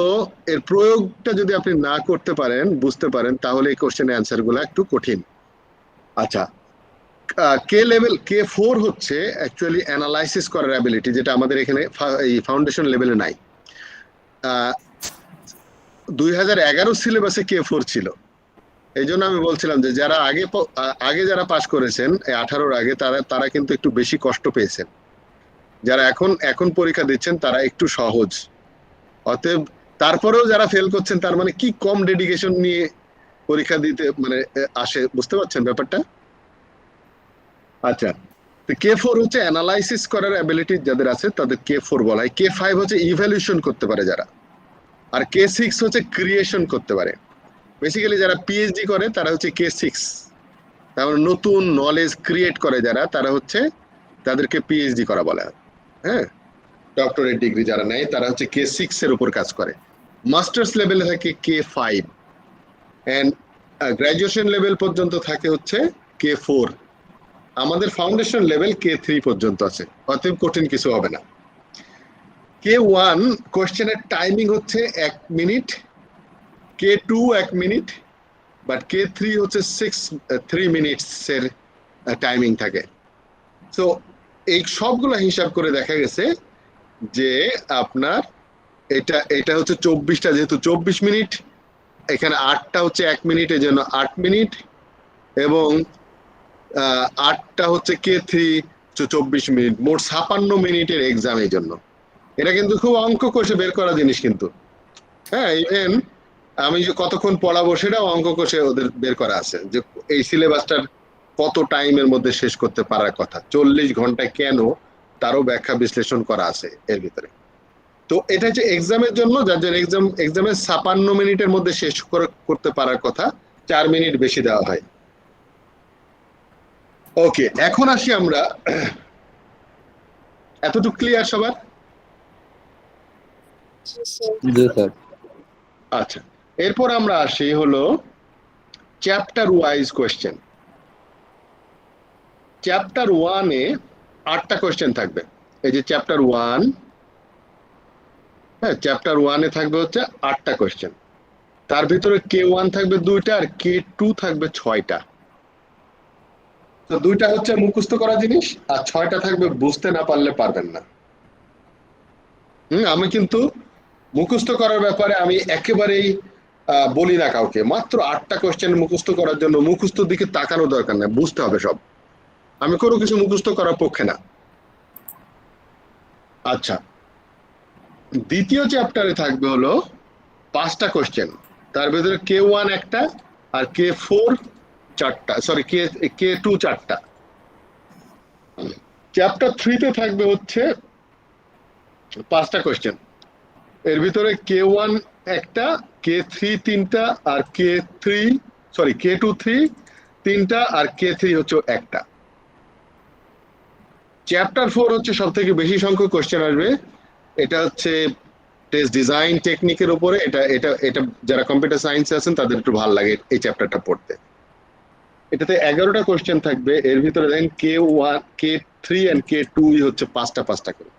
এর প্রয়োগটা যদি আপনি না করতে পারেন, বুঝতে পারেন, তাহলে এই কোশ্চেনের অ্যান্সার গুলো একটু কঠিন। আচ্ছা, কে লেভেল K4 হচ্ছে অ্যাকচুয়ালি অ্যানালাইসিস করার অ্যাবিলিটি, যেটা আমাদের এখানে এই ফাউন্ডেশন লেভেলে নাই। 2011 সিলেবাসে K4 ছিল। এই জন্য আমি বলছিলাম যে যারা আগে যারা পাস করেছেন 18-র আগে, তারা কিন্তু একটু বেশি কষ্ট পেয়েছেন। যারা এখন পরীক্ষা দিচ্ছেন তারা একটু সহজ। অতএব তারপরেও যারা ফেল করছেন, তার মানে কি কম ডেডিকেশন নিয়ে পরীক্ষা দিতে মানে আসে, বুঝতে পারছেন ব্যাপারটা? আচ্ছা, K4 হচ্ছে অ্যানালাইসিস করার অ্যাবিলিটি যাদের আছে তাদের K4 বলা হয়। K5 হচ্ছে ইভ্যালুয়েশন করতে পারে যারা, আর K6 হচ্ছে ক্রিয়েশন করতে পারে। বেসিক্যালি যারা পিএইচডি করে তারা হচ্ছে K6, তার মানে নতুন নলেজ ক্রিয়েট করে যারা, তারা হচ্ছে, তাদেরকে পিএইচডি করা বলা হয়। হ্যাঁ, ডক্টরেট ডিগ্রি যারা নেয় তারা হচ্ছে K6 এর উপর কাজ করে। মাস্টার্স লেভেলে থাকে K5, এন্ড গ্রাজুয়েশন লেভেল পর্যন্ত থাকে হচ্ছে K4। আমাদের ফাউন্ডেশন লেভেল K3 পর্যন্ত আছে, অতএব কঠিন কিছু হবে না। K1 কোশ্চেনের টাইমিং হচ্ছে 1 minute, K2 1 minute, but K3 হচ্ছে 3 মিনিটস এর টাইমিং থাকে। তো এই সবগুলো হিসাব করে দেখা গেছে যে আপনার এটা হচ্ছে 24টা, যেহেতু 24 মিনিট, এখানে 8টা হচ্ছে 1 মিনিট, এই জন্য 8 মিনিট, এবং 8টা হচ্ছে K3, 24 মিনিট, মোট 56 মিনিটের এক্সাম। এই জন্য এটা কিন্তু খুব অঙ্ক কষে বের করা জিনিস কিন্তু। হ্যাঁ, ইভেন আমি যে কতক্ষণ পড়াবো সেটাও অঙ্ক কষে ওদের বের করা আছে, যে এই সিলেবাসটার কত টাইমের মধ্যে শেষ করতে পারার কথা, 40 ঘন্টায় কেন, তারও ব্যাখ্যা বিশ্লেষণ করা আছে এর ভিতরে। তো এটা হচ্ছে এক্সামের জন্য, যাদের এক্সামে 56 মিনিটের মধ্যে শেষ করতে পারার কথা, 4 মিনিট বেশি দেওয়া হয়। ওকে, এখন আসি আমরা, এতটুকু ক্লিয়ার সবার? জি স্যার। আচ্ছা, এরপর আমরা আসি হলো চ্যাপ্টার ওয়াইজ কোয়েশ্চেন। চ্যাপ্টার 1-এ 8টা কোয়েশ্চেন থাকবে। এই যে চ্যাপ্টার 1, হ্যাঁ, চ্যাপ্টার 1-এ থাকবে হচ্ছে 8টা কোয়েশ্চেন। তার ভিতরে K1 থাকবে 2টা আর K2 থাকবে 6টা। তো 2টা হচ্ছে মুখস্থ করা জিনিস আর 6টা থাকবে বুঝতে না পারলে পারবেন না। আমি কিন্তু মুখস্থ করার ব্যাপারে আমি একেবারেই বলি না কাউকে। মাত্র 8টা কোয়েশ্চেন মুখস্থ করার জন্য মুখস্থর দিকে তাকানো দরকার নাই, বুঝতে হবে সব। আমি কোনো কিছু মুখস্থ করার পক্ষে না। আচ্ছা, দ্বিতীয় চ্যাপ্টারে থাকবে হলো 5টা কোয়েশ্চেন। তার ভিতরে K1 একটা আর K4 4টা, সরি K2 4টা। চ্যাপ্টার 3-তে থাকবে হচ্ছে 5টা কোয়েশ্চেন। এর ভিতরে K1 একটা, K3 3টা আর K2 3টা আর K3 হচ্ছে একটা। চ্যাপ্টার 4 হচ্ছে সব থেকে বেশি সংখ্যক কোয়েশ্চেন আসবে। এটা হচ্ছে টেস্ট ডিজাইন টেকনিকের উপরে। এটা এটা এটা যারা কম্পিউটার সায়েন্সে আছেন তাদের একটু ভালো লাগে এই চ্যাপ্টারটা পড়তে। এটাতে 11টা কোয়েশ্চেন থাকবে। এর ভিতরে দেখেন K1 K3 এন্ড K2 হচ্ছে 5টা করে।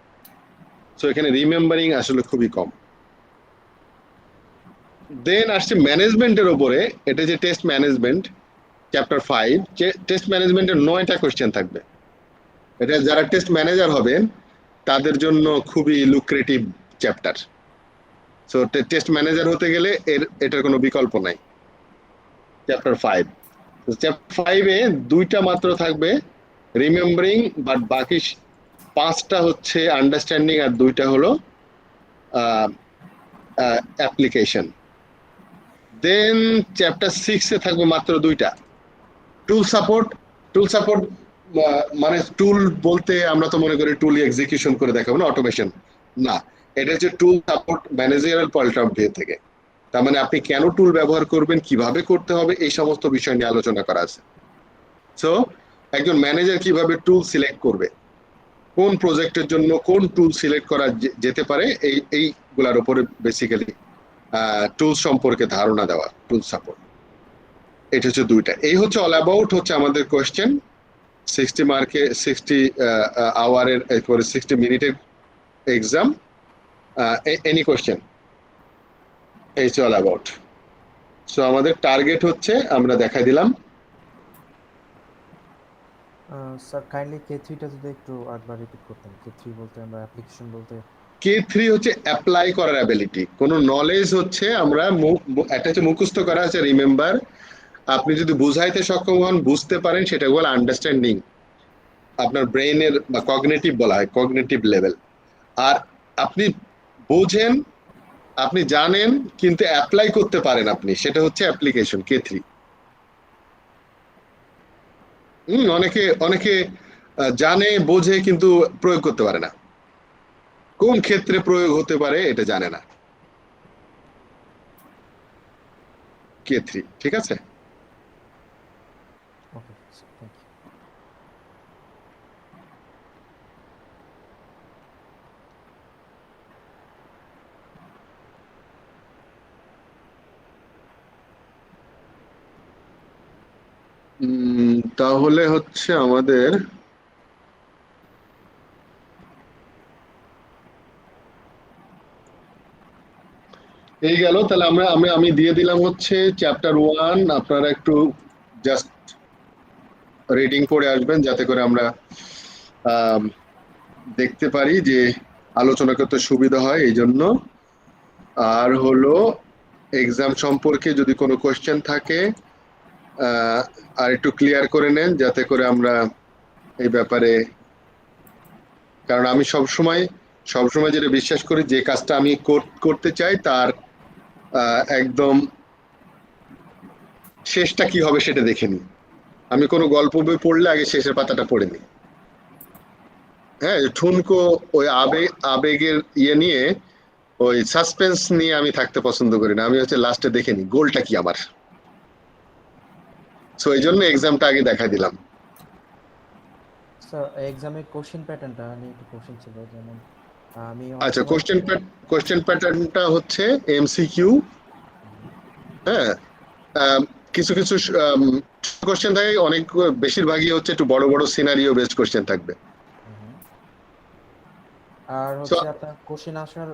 সো এখানে রিমেম্বারিং আসলে খুবই কম। দেন আসছে ম্যানেজমেন্টের উপরে। এটা যে টেস্ট ম্যানেজমেন্ট চ্যাপ্টার 5, টেস্ট ম্যানেজমেন্টের 9টা কোয়েশ্চেন থাকবে। এটা যারা টেস্ট ম্যানেজার হবেন তাদের জন্য খুবই lucrative chapter. So test manager হতে গেলে এটার কোনো বিকল্প নাই। চ্যাপ্টার 5, চ্যাপ্টার 5-এ 2টা মাত্র থাকবে রিমেম্বারিং, বাট বাকি 5টা হচ্ছে আন্ডারস্ট্যান্ডিং আর 2টা হলো অ্যাপ্লিকেশন। দেন চ্যাপ্টার 6-এ থাকবে মাত্র 2টা টুল সাপোর্ট। মানে টুল বলতে আমরা তো মনে করি টুল এক্সিকিউশন করে দেখাবো না, অটোমেশন না। এটা হচ্ছে tool support managerial point of view থেকে। তার মানে আপনি কেন টুল ব্যবহার করবেন, কিভাবে করতে হবে, এই সমস্ত বিষয় নিয়ে আলোচনা করা আছে। সো একজন ম্যানেজার কিভাবে টুল সিলেক্ট করবে, কোন প্রজেক্টের জন্য কোন টুল সিলেক্ট করা যেতে পারে, এইগুলার উপরে বেসিক্যালি টুল সম্পর্কে ধারণা দেওয়া, টুল সাপোর্ট। এটা হচ্ছে 2টা। এই হচ্ছে অল অ্যাবাউট হচ্ছে আমাদের কোয়েশ্চেন। 60 মার্কে 60 আওয়ারের 60 মিনিটের এক্সাম। এনি কোয়েশ্চেন, এই হচ্ছে অল অ্যাবাউট। সো আমাদের টার্গেট হচ্ছে আমরা দেখাই দিলাম। স্যার কাইন্ডলি K3টা যদি একটু আরেকবার রিপিট করতেন। K3 বলতে আমরা অ্যাপ্লিকেশন বলতে K3 হচ্ছে অ্যাপ্লাই করার অ্যাবিলিটি। কোন নলেজ হচ্ছে আমরা একটা হচ্ছে মুখস্থ করা, আছে রিমেম্বার। আপনি যদি বুঝাইতে সক্ষম হন, বুঝতে পারেন, সেটা বলে আন্ডারস্ট্যান্ডিং। আপনার ব্রেইনের বা কগনিটিভ বলা হয়, কগনিটিভ লেভেল। আর আপনি বোঝেন, আপনি জানেন কিন্তু অ্যাপ্লাই করতে পারেন আপনি, সেটা হচ্ছে অ্যাপ্লিকেশন K3। অনেকে জানে বোঝে কিন্তু প্রয়োগ করতে পারে না, কোন ক্ষেত্রে প্রয়োগ হতে পারে এটা জানে না। K3, ঠিক আছে। Okay thank you. তাহলে হচ্ছে আমাদের এই গেল। তাহলে আমি দিয়ে দিলাম হচ্ছে চ্যাপ্টার 1। আপনারা একটু জাস্ট রিডিং পড়ে আসবেন যাতে করে আমরা দেখতে পারি যে আলোচনা করতে সুবিধা হয়, এই জন্য। আর হলো এক্সাম সম্পর্কে যদি কোনো কোয়েশ্চেন থাকে আর একটু ক্লিয়ার করে নেন যাতে করে আমরা এই ব্যাপারে, কারণ আমি সবসময় যেটা বিশ্বাস করি, যে কাজটা আমি করতে চাই তার একদম শেষটা কি হবে সেটা দেখে নিই। আমি কোনো গল্প বই পড়লে আগে শেষের পাতাটা পড়ে নিই। হ্যাঁ, ঠুনকো ওই আবেগের নিয়ে, ওই সাসপেন্স নিয়ে আমি থাকতে পছন্দ করি না। আমি হচ্ছে লাস্টে দেখে নিই গোলটা কি আমার। সো এই জন্য এক্সামটা আগে দেখা দিলাম। স্যার এক্সামের কোশ্চেন প্যাটার্নটা নিয়ে একটু কোশ্চেন ছিল, যেমন আমি অনেক আচ্ছা, সময় কোশ্চেন প্যাটার্নটা হচ্ছে এমসিকিউ। হ্যাঁ, কিছু কিছু কোশ্চেন থাকে, অনেক বেশিরভাগই হচ্ছে একটু বড় বড় সিনারিও বেসড কোশ্চেন থাকবে। হুম। আর So, হচ্ছে আপনার কোশ্চেন আসার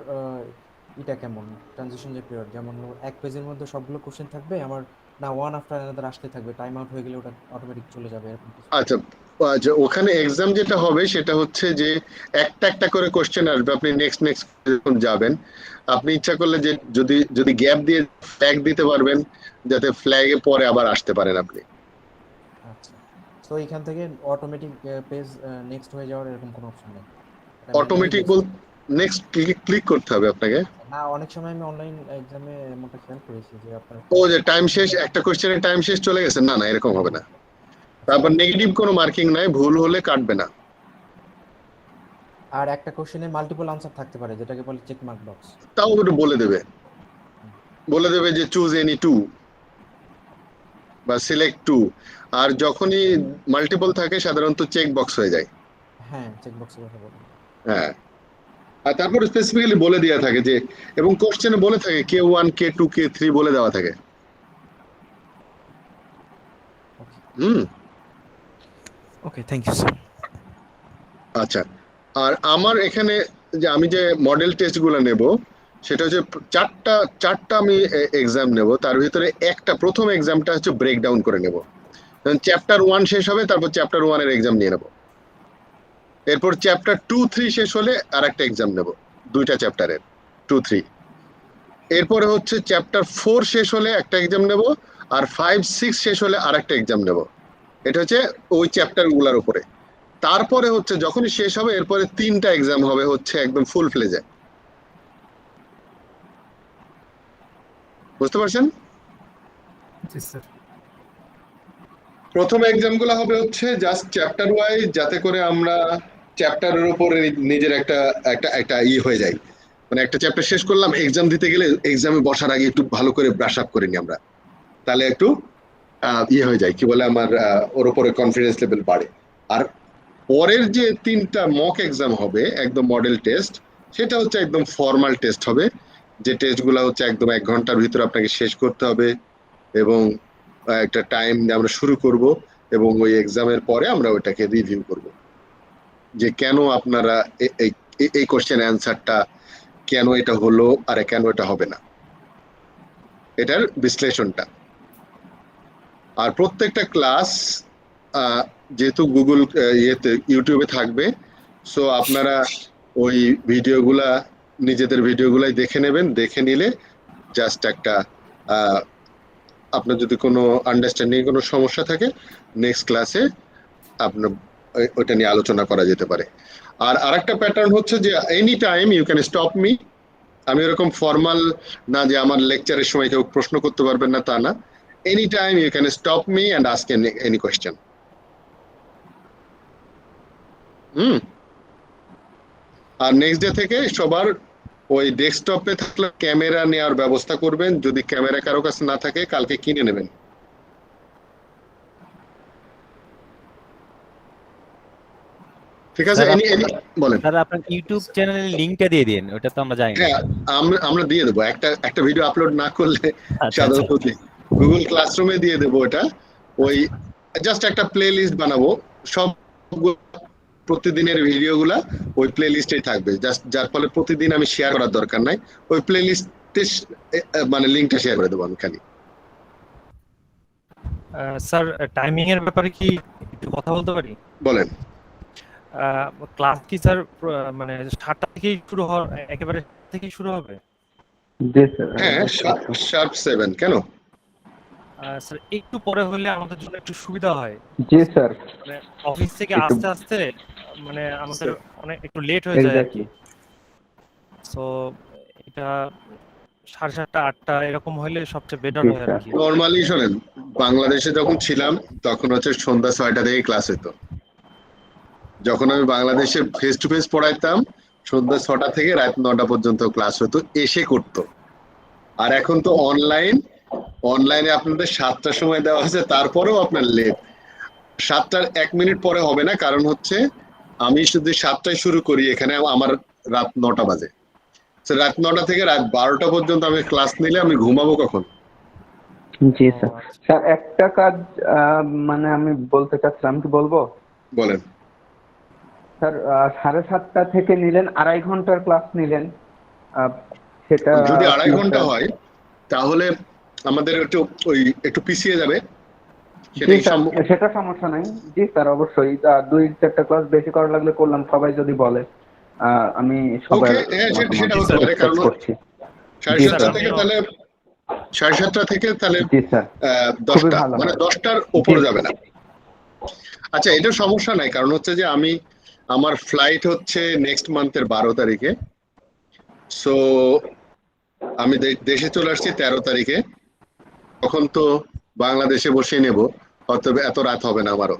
এটা কেমন ট্রানজিশন যে পিরিয়ড, যেমন এক পেজের মধ্যে সবগুলো কোশ্চেন থাকবে আমার, না ওয়ান আফটার অ্যানাদার আসতে থাকবে, টাইম আউট হয়ে গেলে ওটা অটোমেটিক চলে যাবে এরকম কিছু? আচ্ছা, আচ্ছা, ওখানে এক্সাম যেটা হবে সেটা হচ্ছে যে একটা একটা করে কোশ্চেন আসবে, আপনি নেক্সট নেক্সট যখন যাবেন, আপনি ইচ্ছা করলে যে যদি যদি গ্যাপ দিয়ে ফ্ল্যাগ দিতে পারবেন, যাতে ফ্ল্যাগে পরে আবার আসতে পারেন আপনি। আচ্ছা, তো এখান থেকে অটোমেটিক পেজ নেক্সট হয়ে যাওয়ার এরকম কোনো অপশন নেই? এটা ম্যানুয়ালি অটোমেটিক বল নেক্সট ক্লিক করতে হবে আপনাকে। না, অনেক সময় আমি অনলাইন এক্সামে এমনটা খেয়াল করেছি যে আপনার ও যে টাইম শেষ, একটা কোশ্চেনের টাইম শেষ চলে গেছে, না না এরকম হবে না। তারপর নেগেটিভ কোনো মার্কিং নাই, ভুল হলে কাটবে না। আর একটা কোশ্চেনে মাল্টিপল আনসার থাকতে পারে যেটাকে বলে চেক মার্ক বক্স। তাও একটু বলে দেবে যে চুজ এনি টু বা সিলেক্ট টু। আর যখনই মাল্টিপল থাকে সাধারণত চেক বক্স হয়ে যায়। হ্যাঁ, চেক বক্সের কথা বলুন। হ্যাঁ, আর তারপর স্পেসিফিক্যালি বলে দেওয়া থাকে যে, এবং কোশ্চেনে বলে থাকে K1 K2 K3 বলে দেওয়া থাকে। হুম। ওকে, থ্যাংক ইউ স্যার। আচ্ছা, আর আমার এখানে যে আমি যে মডেল টেস্টগুলো নেব সেটা হচ্ছে চারটা আমি এক্সাম নেব। তার ভিতরে একটা প্রথম এক্সামটা হচ্ছে ব্রেকডাউন করে নেব। চ্যাপ্টার 1 শেষ হবে, তারপর চ্যাপ্টার 1 এর এক্সাম নিয়ে নেব। এরপর চ্যাপ্টার 2-3 শেষ হলে আর একটা এক্সাম নেব, দুইটা চ্যাপ্টারের 2-3। এরপরে হচ্ছে চ্যাপ্টার 4 শেষ হলে একটা এক্সাম নেব, আর 5-6 শেষ হলে আর একটা এক্সাম নেব। এটা হচ্ছে ওই চ্যাপ্টার গুলার উপরে। তারপরে হচ্ছে যখনই শেষ হবে এরপরে 3টা এক্সাম হবে হচ্ছে একদম ফুল ফ্লেজে। বুঝতে পারছেন? জি স্যার। প্রথম এক্সাম গুলো হবে হচ্ছে জাস্ট চ্যাপ্টার ওয়াইজ, যাতে করে আমরা চ্যাপ্টারের উপরে নিজের একটা একটা একটা হয়ে যায়। মানে একটা চ্যাপ্টার শেষ করলাম, এক্সাম দিতে গেলে এক্সামে বসার আগে একটু ভালো করে ব্রাশ আপ করে নিই আমরা, তাহলে একটু হয়ে যায়, কি বলে আমার ওর উপরে কনফিডেন্স লেভেল বাড়ে। আর পরের যে 3টা মক এক্সাম হবে একদম মডেল টেস্ট, সেটা হচ্ছে একদম ফর্মাল টেস্ট হবে, যে টেস্টগুলো হচ্ছে একদম 1 ঘন্টার ভিতরে আপনাকে শেষ করতে হবে, এবং একটা টাইম আমরা শুরু করব, এবং ওই এক্সামের পরে আমরা ওটাকে রিভিউ করব যে কেন আপনারা এই কোশ্চেন অ্যান্সারটা কেন এটা হলো আর কেন এটা হবে না, এটার বিশ্লেষণটা। আর প্রত্যেকটা ক্লাস যেহেতু গুগল ইউটিউবে থাকবে, সো আপনারা ওই ভিডিওগুলা নিজেদের ভিডিওগুলাই দেখে নেবেন। দেখে নিলে জাস্ট একটা আপনার যদি কোনো আন্ডারস্ট্যান্ডিং কোনো সমস্যা থাকে, নেক্সট ক্লাসে আপনার ওইটা নিয়ে আলোচনা করা যেতে পারে। আর আরেকটা প্যাটার্ন হচ্ছে যে any time you can stop me. আমি এরকম ফর্মাল না যে আমার লেকচারের সময় কেউ প্রশ্ন করতে পারবেন না, তা না। Any time you can stop me and ask any question. আর নেক্সট ডে থেকে সবার ওই ডেস্কটপে থাকলে ক্যামেরা নেওয়ার ব্যবস্থা করবেন, যদি ক্যামেরা কারো কাছে না থাকে কালকে কিনে নেবেন। ঠিক আছে? বলেন। স্যার আপনার ইউটিউব চ্যানেলের লিংকটা দিয়ে দিন, ওটা তো আমরা জানি না। হ্যাঁ, আমরা দিয়ে দেবো। একটা ভিডিও আপলোড না করলে আচ্ছা, সাধারণত গুগল ক্লাসরুমে দিয়ে দেবো। ওটা ওই জাস্ট একটা প্লে লিস্ট বানাবো, সব প্রতিদিনের ভিডিওগুলা ওই প্লে লিস্টেই থাকবে, জাস্ট যার ফলে প্রতিদিন আমি শেয়ার করার দরকার নাই। ওই প্লে লিস্টে মানে লিংকটা শেয়ার করে দেবো আমি খালি। স্যার, টাইমিং এর ব্যাপারে কি একটু কথা বলতে পারি? বলেন। ক্লাস কি স্যার মানে 7টা থেকেই শুরু হবে, একেবারে থেকেই শুরু হবে? জি স্যার। হ্যাঁ, শার্প 7 কেন? স্যার একটু পরে হলে আমাদের জন্য একটু সুবিধা হয়। জি স্যার। মানে অফিস থেকে একটু- আস্তে আস্তে মানে আমাদের অনেক একটু লেট হয়ে যায় আর কি। এক্স্যাক্টলি। সো এটা 7:30 8টা এরকম হলে সবচেয়ে বেটার জি হয় আর স্যার। কি। নর্মালি শোনেন, বাংলাদেশে যখন ছিলাম তখন হচ্ছে সন্ধ্যা 6টা থেকে ক্লাস হতো। যখন আমি বাংলাদেশে ফেস টু ফেস পড়াইতাম, সন্ধ্যা 6টা থেকে রাত 9টা পর্যন্ত ক্লাস হতো, এসে করতো। আর এখন তো অনলাইনে আপনাদের 7টার সময় দেওয়া হয়েছে, তারপরেও আপনার লেট। 7টার 1 মিনিট পরে হবে না, কারণ হচ্ছে আমি যদি 7টায় শুরু করি, এখানে আমার রাত 9টা বাজে। So, রাত 9টা থেকে রাত 12টা পর্যন্ত আমি ক্লাস নিলে আমি ঘুমাবো কখন? জি ও স্যার। আচ্ছা। স্যার একটা কাজ মানে আমি বলতে চাচ্ছিলাম, কি বলবো বলেন। স্যার? 7:30 থেকে নিলেন, 2.5 ঘন্টার ক্লাস নিলেন, সেটা যদি কি 2.5 ঘন্টা স্যার? হয় তাহলে আমাদের একটু পিছিয়ে যাবে, জি সেটাই স্যার, সেটা সমস্যা নাই। জি স্যার, অবশ্যই 2-4টা ক্লাস বেশি করা লাগলে করলাম, সবাই যদি বলে। আমি সবার ওকে, হ্যাঁ মতামত সেটা হতে পারে, কারণ এক্সপেক্ট করছি। সাড়ে জি স্যার সাতটা স্যার। থেকে আমিও তাহলে 7:30 থেকে তাহলে জি স্যার, খুবই 10টা, ভালো মানে হয়। 10টার জি ওপর যাবে না। আচ্ছা, এটা সমস্যা নাই, কারণ হচ্ছে যে আমার ফ্লাইট হচ্ছে নেক্সট মান্থের 12 তারিখে। সো আমি দেশে চলে আসছি 13 তারিখে, তখন তো বাংলাদেশে বসে নেব, অতএব এত রাত হবে না আমারও।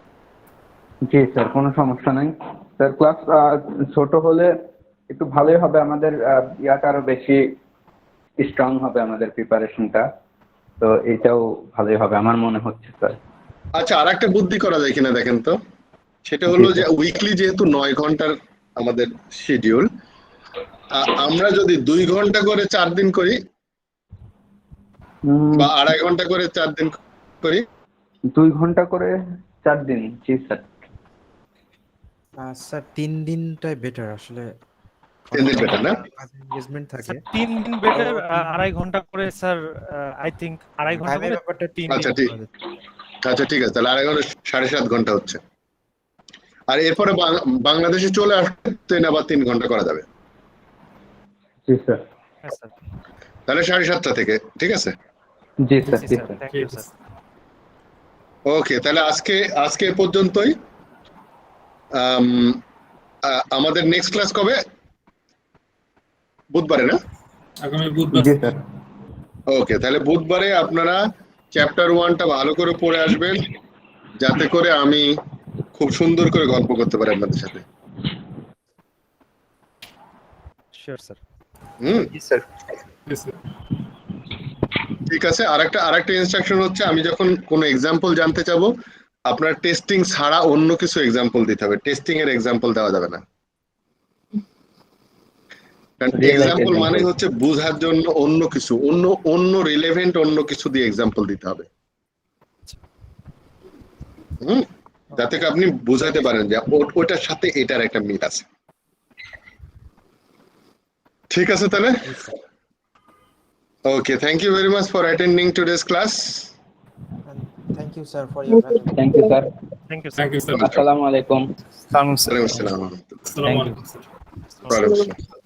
জি স্যার, কোনো সমস্যা নাই স্যার। ক্লাস ছোট হলে একটু ভালোই হবে, আমাদের ইয়াটা আরো বেশি স্ট্রং হবে, আমাদের প্রিপারেশনটা। তো এটাও ভালোই হবে আমার মনে হচ্ছে স্যার। আচ্ছা, আর একটা বুদ্ধি করা যায় কিনা দেখেন তো। সেটা জি হলো যে স্যার। উইকলি যেহেতু 9 ঘন্টার আমাদের শিডিউল, আমরা যদি 2 ঘন্টা করে 4 দিন করি, উম, বা 2.5 ঘন্টা করে 4 দিন করি। 2 ঘন্টা করে 4 দিন, জি স্যার। স্যার 3 দিনটাই বেটার আসলে। 3 দিন অনেকের বেটার না? কাজে এনগেজমেন্ট থাকে। স্যার 3 দিন তো বেটার, 2.5 ঘন্টা করে স্যার। আই থিঙ্ক 2.5 ঘন্টা টাইমের করে ব্যাপারটা 3 দিন আচ্ছা ঠিক করা যেত। আচ্ছা ঠিক আছে, তাহলে 2.5 ঘন্টা 7.5 ঘন্টা হচ্ছে। আর এরপরে বাংলাদেশে চলে আসতে ট্রেন আবার 3 ঘন্টা করা যাবে, জি স্যার। হ্যাঁ স্যার। তাহলে 7:30 থেকে, ঠিক আছে। জি স্যার। জি জি স্যার, স্যার। থ্যাংক ঠিক ইউ স্যার। আছে। ওকে, তাহলে আজকে এ পর্যন্তই। আম, আমাদের নেক্সট ক্লাস কবে? বুধবারে না? আগামী বুধবার জি স্যার। স্যার। ওকে, তাহলে বুধবারে আপনারা চ্যাপ্টার 1টা ভালো করে পড়ে আসবেন, যাতে করে আমি খুব সুন্দর করে গল্প করতে পারি আপনাদের সাথে। Sure sir. হুম, জি স্যার। জি স্যার। ঠিক আছে। আরেকটা ইনস্ট্রাকশন হচ্ছে, আমি যখন কোনো এক্সাম্পল জানতে চাবো, আপনার টেস্টিং ছাড়া অন্য কিছু এক্সাম্পল দিতে হবে, টেস্টিং এর এক্সাম্পল দেওয়া যাবে না। কারণ রিয়েল লাইফ এক্সাম্পল মানে এক্সাম্পল। হচ্ছে বোঝার জন্য অন্য কিছু, অন্য রিলেভেন্ট অন্য কিছু দিয়ে এক্সাম্পল দিতে হবে। হুম, যাতে করে আপনি বুঝাতে পারেন যে ওটার সাথে এটার একটা মিল আছে। ঠিক আছে তাহলে। জি sir. Okay, thank you very much for attending today's class. Thank you sir for your valuable thank you sir. Thank you sir. Thank you sir. আসসালামু আলাইকুম। সালাম স্যার। ওয়ালাইকুম আসসালাম ওয়া রাহমাতুল্লাহ। আসসালামু থ্যাংক ইউ। আলাইকুম স্যার। ওয়া আলাইকুম আসসালাম।